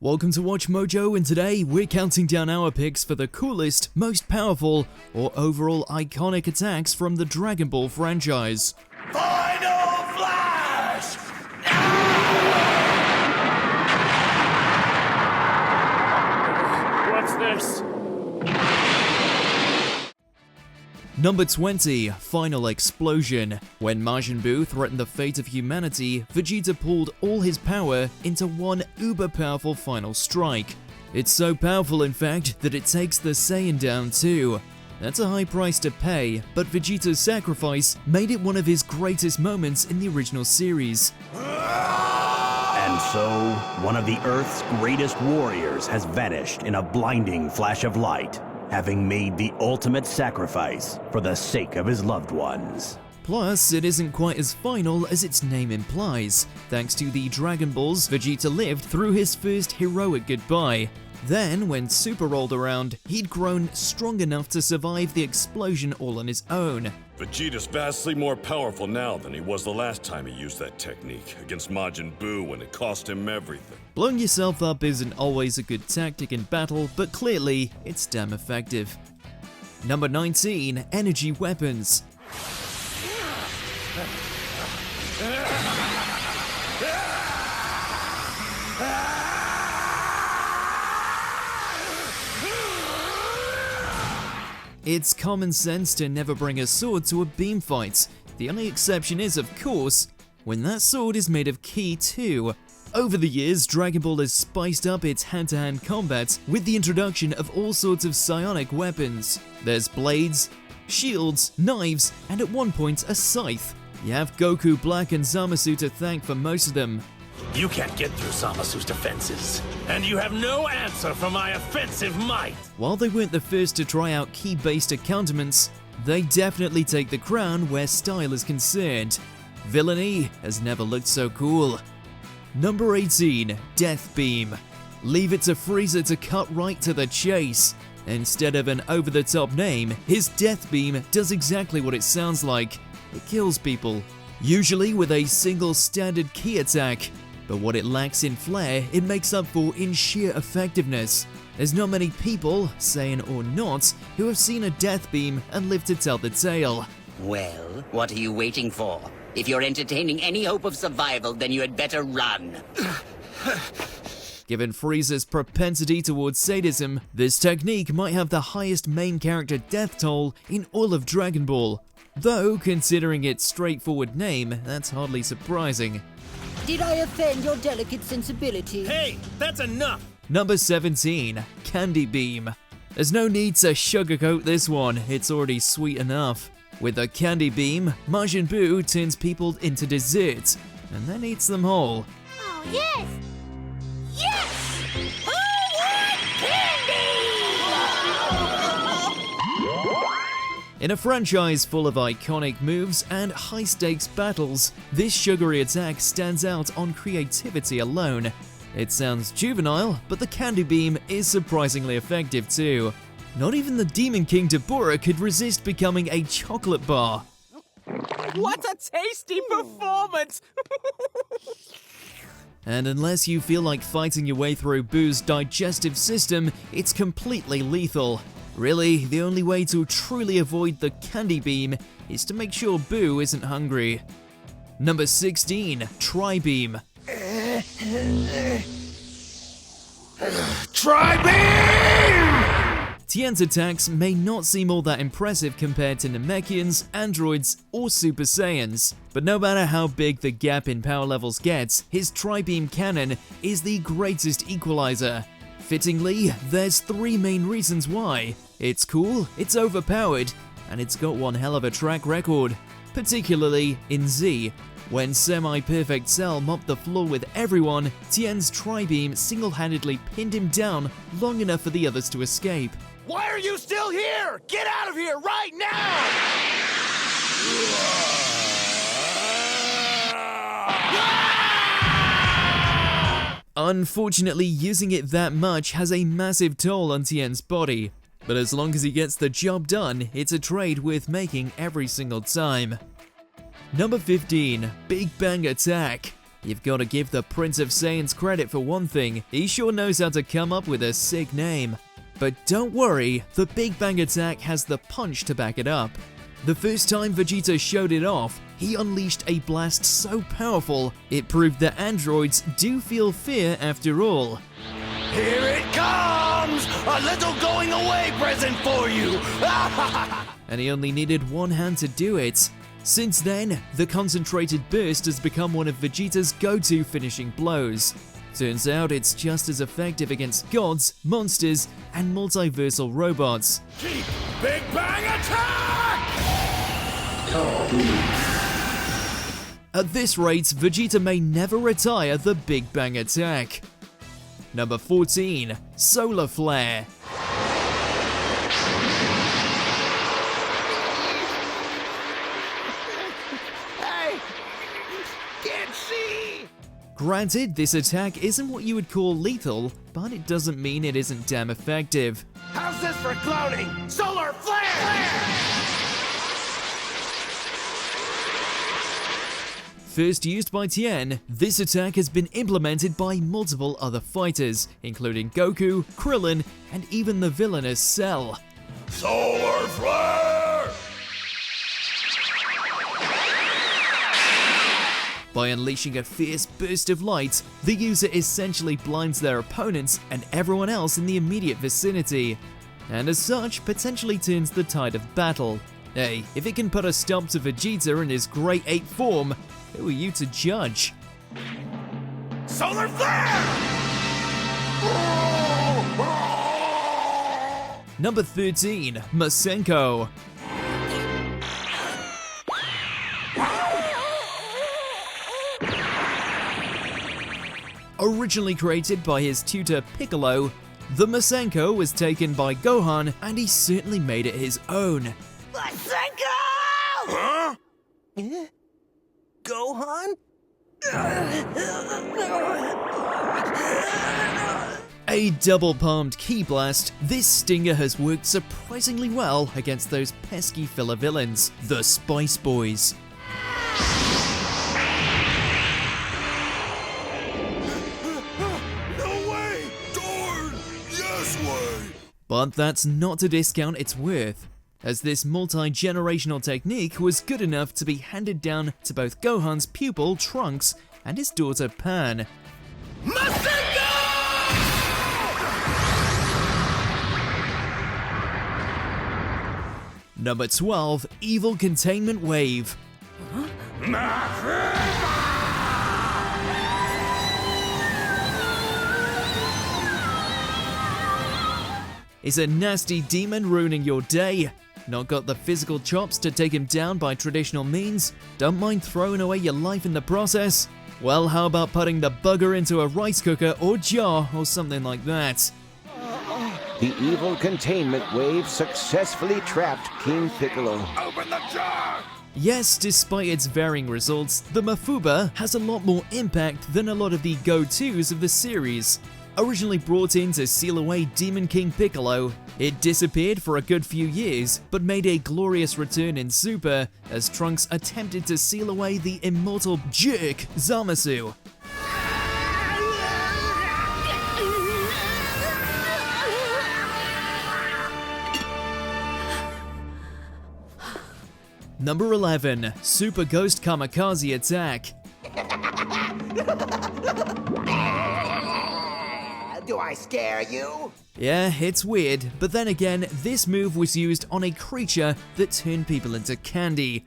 Welcome to Watch Mojo, and today we're counting down our picks for the coolest, most powerful, or overall iconic attacks from the Dragon Ball franchise. Final Flash! What's this? Number 20, Final Explosion. When Majin Buu threatened the fate of humanity, Vegeta pulled all his power into one uber-powerful final strike. It's so powerful, in fact, that it takes the Saiyan down too. That's a high price to pay, but Vegeta's sacrifice made it one of his greatest moments in the original series. And so, one of the Earth's greatest warriors has vanished in a blinding flash of light, having made the ultimate sacrifice for the sake of his loved ones. Plus, it isn't quite as final as its name implies. Thanks to the Dragon Balls, Vegeta lived through his first heroic goodbye. Then, when Super rolled around, he'd grown strong enough to survive the explosion all on his own. Vegeta's vastly more powerful now than he was the last time he used that technique against Majin Buu when it cost him everything. Blowing yourself up isn't always a good tactic in battle, but clearly, it's damn effective. Number 19, Energy Weapons. It's common sense to never bring a sword to a beam fight. The only exception is, of course, when that sword is made of ki too. Over the years, Dragon Ball has spiced up its hand-to-hand combat with the introduction of all sorts of psionic weapons. There's blades, shields, knives, and at one point a scythe. You have Goku, Black, and Zamasu to thank for most of them. You can't get through Zamasu's defenses, and you have no answer for my offensive might! While they weren't the first to try out ki-based accoutrements, they definitely take the crown where style is concerned. Villainy has never looked so cool. Number 18, Death Beam. Leave it to Frieza to cut right to the chase. Instead of an over-the-top name, his Death Beam does exactly what it sounds like. It kills people, usually with a single standard ki attack. But what it lacks in flair, it makes up for in sheer effectiveness. There's not many people, Saiyan or not, who have seen a Death Beam and lived to tell the tale. Well, what are you waiting for? If you're entertaining any hope of survival, then you had better run. Given Frieza's propensity towards sadism, this technique might have the highest main character death toll in all of Dragon Ball. Though, considering its straightforward name, that's hardly surprising. Did I offend your delicate sensibility? Hey, that's enough! Number 17, Candy Beam. There's no need to sugarcoat this one, it's already sweet enough. With a Candy Beam, Majin Buu turns people into dessert, and then eats them whole. Oh, yes! Yes! I want candy! In a franchise full of iconic moves and high-stakes battles, this sugary attack stands out on creativity alone. It sounds juvenile, but the Candy Beam is surprisingly effective too. Not even the Demon King Deborah could resist becoming a chocolate bar. What a tasty performance! And unless you feel like fighting your way through Buu's digestive system, it's completely lethal. Really, the only way to truly avoid the Candy Beam is to make sure Buu isn't hungry. Number 16, Tri-Beam. Tri-Beam! Tien's attacks may not seem all that impressive compared to Namekians, androids, or Super Saiyans, but no matter how big the gap in power levels gets, his Tri-Beam cannon is the greatest equalizer. Fittingly, there's three main reasons why. It's cool, it's overpowered, and it's got one hell of a track record. Particularly in Z. When Semi-Perfect Cell mopped the floor with everyone, Tien's Tri-Beam single-handedly pinned him down long enough for the others to escape. Why are you still here? Get out of here right now! Unfortunately, using it that much has a massive toll on Tien's body, but as long as he gets the job done, it's a trade worth making every single time. Number 15, Big Bang Attack. You've got to give the Prince of Saiyans credit for one thing, he sure knows how to come up with a sick name. But don't worry, the Big Bang attack has the punch to back it up. The first time Vegeta showed it off, he unleashed a blast so powerful, it proved that androids do feel fear after all. Here it comes! A little going away present for you! And he only needed one hand to do it. Since then, the concentrated burst has become one of Vegeta's go-to finishing blows. Turns out it's just as effective against gods, monsters, and multiversal robots. Keep Big Bang attack! At this rate, Vegeta may never retire the Big Bang attack. Number 14. Solar Flare. Granted, this attack isn't what you would call lethal, but it doesn't mean it isn't damn effective. How's this for cloning? Solar flare! First used by Tien, this attack has been implemented by multiple other fighters, including Goku, Krillin, and even the villainous Cell. Solar flare! By unleashing a fierce burst of light, the user essentially blinds their opponents and everyone else in the immediate vicinity, and as such potentially turns the tide of battle. Hey, if it can put a stop to Vegeta in his Great Ape form, who are you to judge? Solar flare! Number 13. Masenko. Originally created by his tutor Piccolo, the Masenko was taken by Gohan and he certainly made it his own. Masenko! Huh? Gohan? A double-palmed ki blast, this stinger has worked surprisingly well against those pesky filler villains, the Spice Boys. But that's not to discount its worth, as this multi-generational technique was good enough to be handed down to both Gohan's pupil Trunks and his daughter Pan. Number 12. Evil Containment Wave. Is a nasty demon ruining your day? Not got the physical chops to take him down by traditional means? Don't mind throwing away your life in the process? Well, how about putting the bugger into a rice cooker or jar or something like that? The evil containment wave successfully trapped King Piccolo. Open the jar! Yes, despite its varying results, the Mafuba has a lot more impact than a lot of the go-tos of the series. Originally brought in to seal away Demon King Piccolo, it disappeared for a good few years, but made a glorious return in Super as Trunks attempted to seal away the immortal jerk Zamasu. Number 11. Super Ghost Kamikaze Attack. Do I scare you? Yeah, it's weird, but then again, this move was used on a creature that turned people into candy.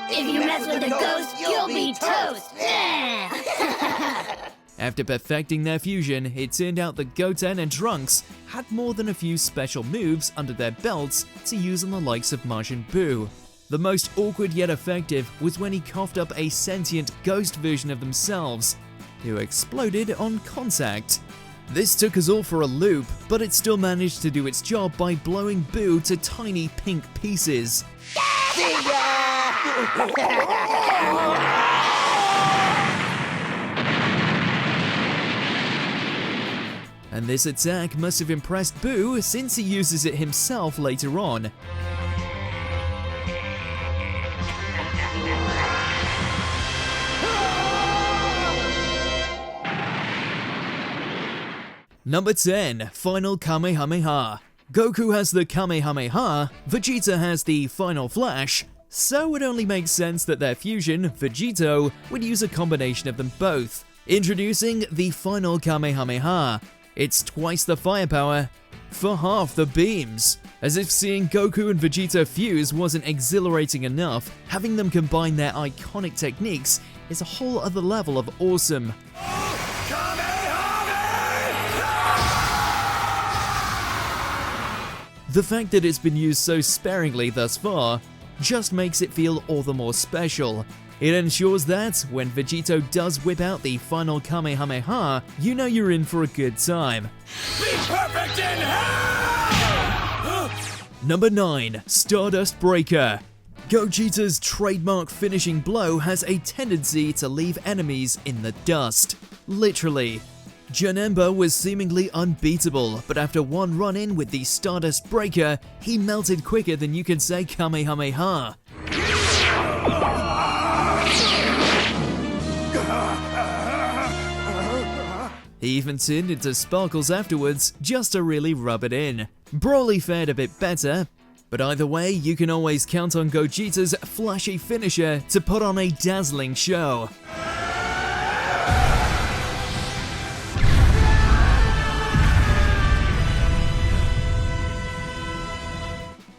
If you mess with a ghost, you'll be toast! After perfecting their fusion, it turned out that Goten and Trunks had more than a few special moves under their belts to use on the likes of Majin Buu. The most awkward yet effective was when he coughed up a sentient ghost version of themselves, who exploded on contact. This took us all for a loop, but it still managed to do its job by blowing Buu to tiny pink pieces. See ya! And this attack must have impressed Buu since he uses it himself later on. Number 10. Final Kamehameha. Goku has the Kamehameha, Vegeta has the Final Flash, so it only makes sense that their fusion, Vegito, would use a combination of them both. Introducing the Final Kamehameha. It's twice the firepower for half the beams. As if seeing Goku and Vegeta fuse wasn't exhilarating enough, having them combine their iconic techniques is a whole other level of awesome. The fact that it's been used so sparingly thus far just makes it feel all the more special. It ensures that, when Vegito does whip out the final Kamehameha, you know you're in for a good time. Be perfect in hell! Number 9. Stardust Breaker. Gogeta's trademark finishing blow has a tendency to leave enemies in the dust. Literally. Janemba was seemingly unbeatable, but after one run-in with the Stardust Breaker, he melted quicker than you can say Kamehameha. He even turned into sparkles afterwards, just to really rub it in. Broly fared a bit better, but either way, you can always count on Gogeta's flashy finisher to put on a dazzling show.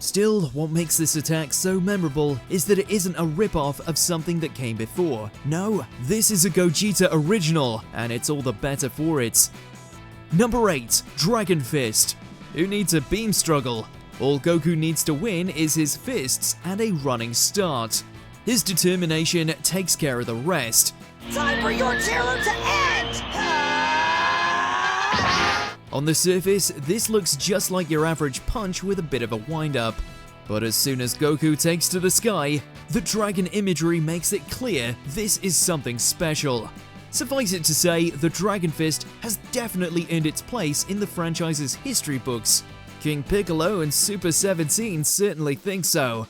Still, what makes this attack so memorable is that it isn't a rip-off of something that came before. No, this is a Gogeta original, and it's all the better for it. Number 8. Dragon Fist. Who needs a beam struggle? All Goku needs to win is his fists and a running start. His determination takes care of the rest. Time for your terror to end! On the surface, this looks just like your average punch with a bit of a wind-up. But as soon as Goku takes to the sky, the dragon imagery makes it clear this is something special. Suffice it to say, the Dragon Fist has definitely earned its place in the franchise's history books. King Piccolo and Super 17 certainly think so.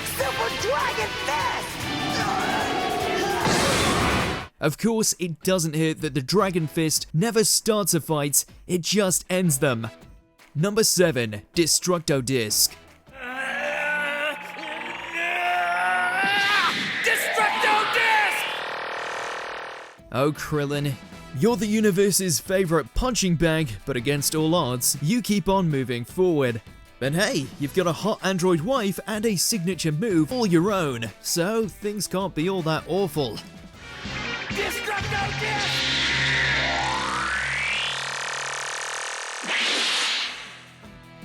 Super Dragon Fist! Of course, it doesn't hurt that the Dragon Fist never starts a fight, it just ends them. Number 7. Destructo Disc. Destructo Disc! Oh Krillin, you're the universe's favorite punching bag, but against all odds, you keep on moving forward. But hey, you've got a hot android wife and a signature move all your own, so things can't be all that awful. Destructo Disc!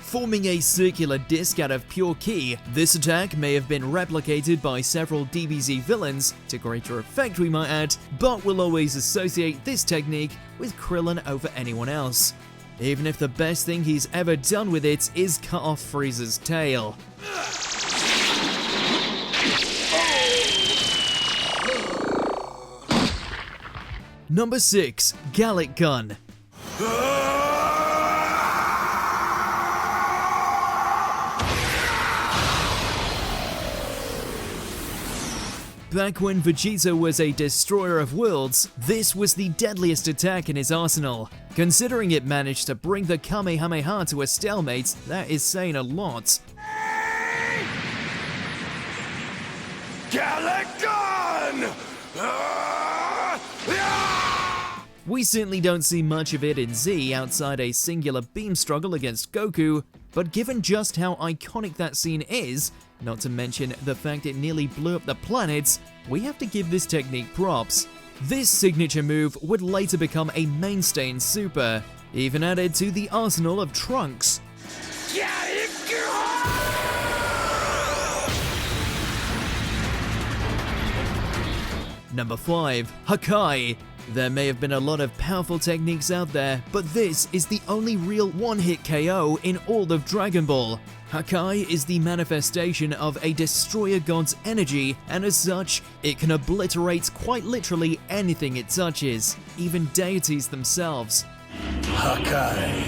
Forming a circular disc out of pure ki, this attack may have been replicated by several DBZ villains, to greater effect we might add, but we'll always associate this technique with Krillin over anyone else. Even if the best thing he's ever done with it is cut off Frieza's tail. Number 6. Galick Gun. Back when Vegeta was a destroyer of worlds, this was the deadliest attack in his arsenal. Considering it managed to bring the Kamehameha to a stalemate, that is saying a lot. Galick Gun! We certainly don't see much of it in Z outside a singular beam struggle against Goku, but given just how iconic that scene is, not to mention the fact it nearly blew up the planets, we have to give this technique props. This signature move would later become a mainstay in Super, even added to the arsenal of Trunks. Number 5. Hakai. There may have been a lot of powerful techniques out there, but this is the only real one-hit KO in all of Dragon Ball. Hakai is the manifestation of a destroyer god's energy, and as such, it can obliterate quite literally anything it touches, even deities themselves. Hakai.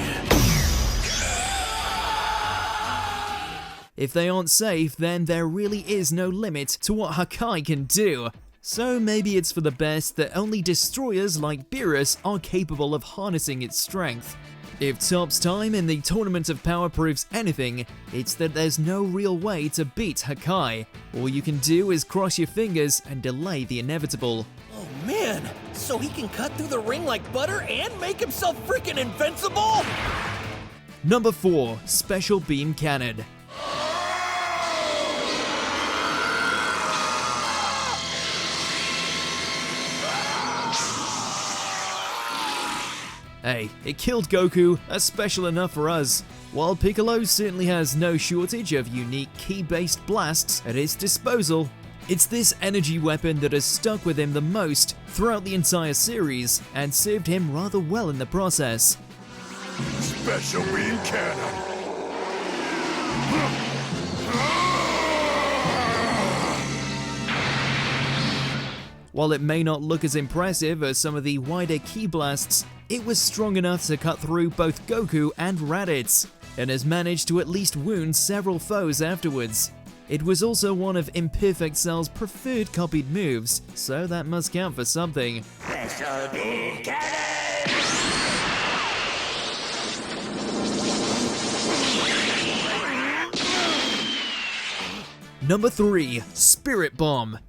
If they aren't safe, then there really is no limit to what Hakai can do. So maybe it's for the best that only destroyers like Beerus are capable of harnessing its strength. If Top's time in the Tournament of Power proves anything, it's that there's no real way to beat Hakai. All you can do is cross your fingers and delay the inevitable. Oh man, so he can cut through the ring like butter and make himself freaking invincible? Number 4. Special Beam Cannon. Hey, it killed Goku, that's special enough for us. While Piccolo certainly has no shortage of unique ki-based blasts at his disposal, it's this energy weapon that has stuck with him the most throughout the entire series and served him rather well in the process. Special Beam Cannon. While it may not look as impressive as some of the wider ki blasts, it was strong enough to cut through both Goku and Raditz, and has managed to at least wound several foes afterwards. It was also one of Imperfect Cell's preferred copied moves, so that must count for something. Special Beam Cannon! Number 3. Spirit Bomb.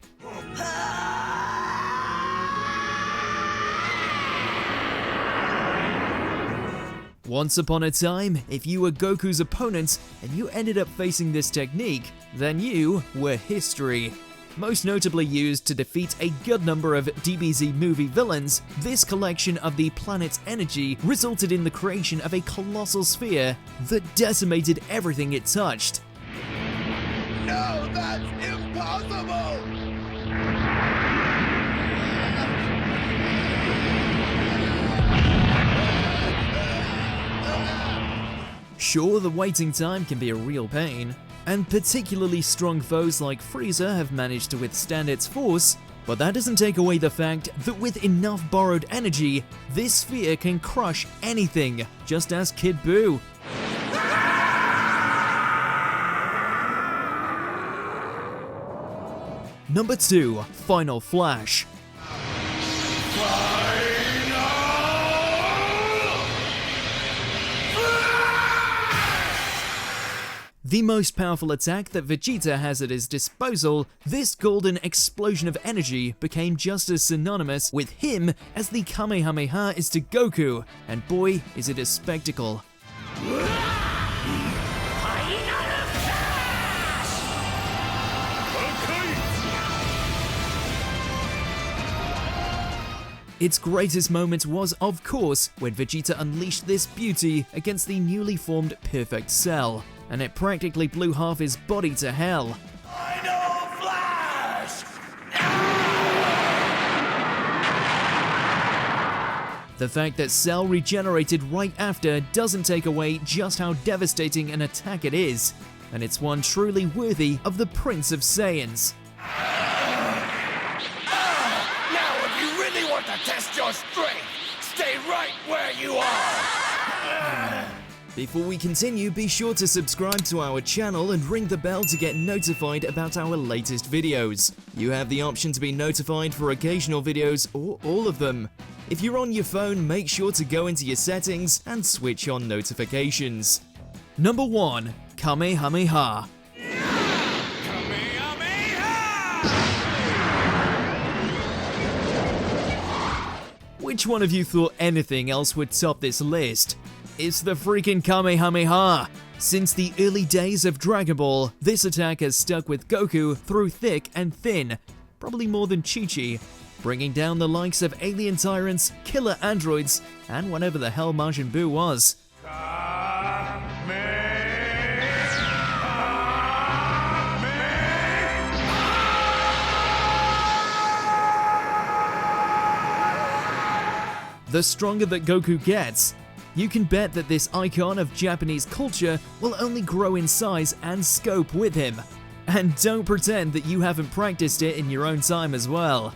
Once upon a time, if you were Goku's opponent and you ended up facing this technique, then you were history. Most notably used to defeat a good number of DBZ movie villains, this collection of the planet's energy resulted in the creation of a colossal sphere that decimated everything it touched. No, that's impossible! Sure, the waiting time can be a real pain, and particularly strong foes like Frieza have managed to withstand its force, but that doesn't take away the fact that with enough borrowed energy, this sphere can crush anything, just as Kid Buu. Number 2. Final Flash. The most powerful attack that Vegeta has at his disposal, this golden explosion of energy became just as synonymous with him as the Kamehameha is to Goku, and boy, is it a spectacle. Its greatest moment was, of course, when Vegeta unleashed this beauty against the newly formed Perfect Cell, and it practically blew half his body to hell. Final Flash! The fact that Cell regenerated right after doesn't take away just how devastating an attack it is, and it's one truly worthy of the Prince of Saiyans. Now, if you really want to test your strength, stay right where you are! Before we continue, be sure to subscribe to our channel and ring the bell to get notified about our latest videos. You have the option to be notified for occasional videos or all of them. If you're on your phone, make sure to go into your settings and switch on notifications. Number 1. Kamehameha. Which one of you thought anything else would top this list? It's the freaking Kamehameha! Since the early days of Dragon Ball, this attack has stuck with Goku through thick and thin, probably more than Chi-Chi, bringing down the likes of alien tyrants, killer androids, and whatever the hell Majin Buu was. The stronger that Goku gets, you can bet that this icon of Japanese culture will only grow in size and scope with him. And don't pretend that you haven't practiced it in your own time as well.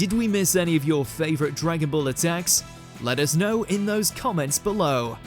Did we miss any of your favorite Dragon Ball attacks? Let us know in those comments below.